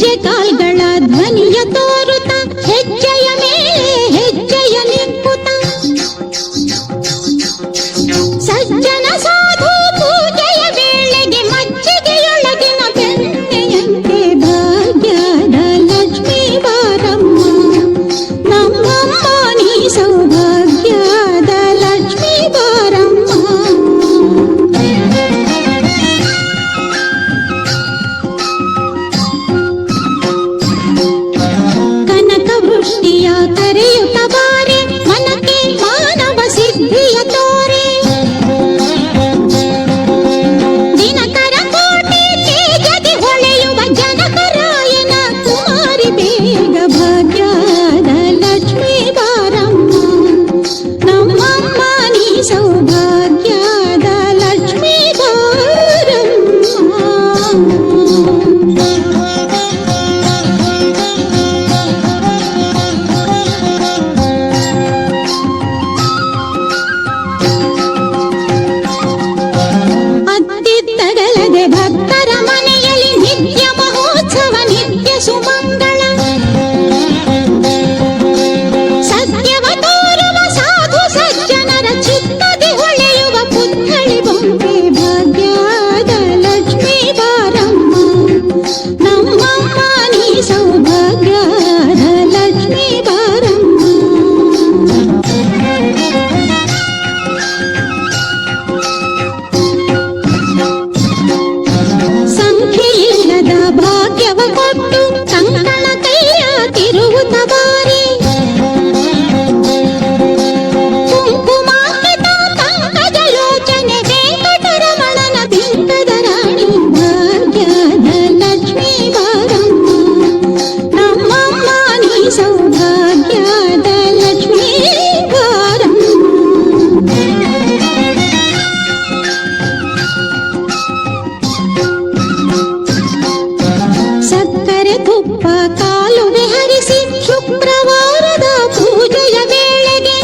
ಹೆಜ್ಜೆ ಕಾಲ್ಗಳ ಧ್ವನಿಯ ತೋರುತ್ತ ಹೆಜ್ಜೆಯ ಮೇಲೆ ಹೆಜ್ಜೆಯ ನಿಂಪುತ ಸಜ್ಜನ ಸಾಧು ಪೂಜೆಯ ವೇಳೆಗೆ ಮಜ್ಜಿಗೆಯೊಳಗಿನ ಬೆಣ್ಣೆಯಂತೆ ಭಾಗ್ಯದ ಲಕ್ಷ್ಮೀ ಬಾರಮ್ಮ ನಮ್ಮಮ್ಮ ನೀ ಸೌಭಾಗ್ಯದ ಲಕ್ಷ್ಮೀ ಬಾರಮ್ಮ. ಕನಕ ವೃಷ್ಟಿಯ ಕರೆಯುತ್ತ ಬಾರೆ ಮನಕ್ಕೆ ಮಾನವ ಸಿದ್ಧಿಯ ತೋರೆ ದಿನಕರ ಕೋಟೆ ತೇಜದಿ ಹೊಳೆಯುವ ಜನಕರಾಯನ ಕುಮಾರಿ ಬೇಗ ಭಾಗ್ಯದ ಲಕ್ಷ್ಮೀ ಬಾರಮ್ಮ ನಮ್ಮಮ್ಮ ನೀ ಸೌಭಾಗ್ಯದ ಲಕ್ಷ್ಮೀ ಬಾರಮ್ಮ. ಅತ್ತಿತ್ತಗಲದೆ ಭಕ್ತರ ಮನೆಯಲ್ಲಿ ನಿತ್ಯ ಮಹೋತ್ಸವ ನಿತ್ಯ ಸುಮಂಗಳ ಸತ್ಯವ ತೋರುವ ಸಾಧು ಸಜ್ಜನರ ಚಿತ್ತದಿ ಹೊಳೆಯುವ ಪುತ್ಥಳಿ ಬೊಂಬೆ ಭಾಗ್ಯದ ಲಕ್ಷ್ಮೀ ಬಾರಮ್ಮ ನಮ್ಮಮ್ಮ ನೀ ಸೌಭಾಗ್ಯದ ಲಕ್ಷ್ಮೀ ಬಾರಮ್ಮ. ಸಂಖ್ಯೆಯಿಲ್ಲದ ಭಾಗ್ಯವ ಕೊಟ್ಟು ಕಂಕಣ ಕೈಯ ತಿರುವುತ ಬಾರಿ ಕುಂಕುಮಾಂಕಿತ ಪಂಕಜ ಲೋಚನೆ ವೆಂಕಟರಮಣನ ಬಿಂಕದ ರಾಣಿ ಭಾಗ್ಯದ ಲಕ್ಷ್ಮೀ ಬಾರಮ್ಮ ನಮ್ಮಮ್ಮ ನೀ ಸೌಭಾಗ್ಯದ ಲಕ್ಷ್ಮೀ ಬಾರಮ್ಮ. ಸಕ್ಕರೆ ತುಪ್ಪ ಕಾಲುವೆ ಹರಿಸಿ ಶುಕ್ರವಾರದ ಪೂಜೆಯ ವೇಳೆಗೆ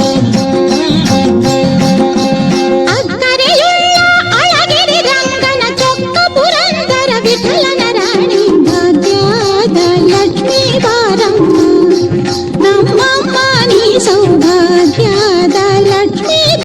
ಅಕ್ಕರೆಯುಳ್ಳ ಅಳಗಿರಿ ರಂಗನ ಚೊಕ್ಕ ಪುರಂದರ ವಿಠಲನ ರಾಣಿ ಭಾಗ್ಯದ ಲಕ್ಷ್ಮೀ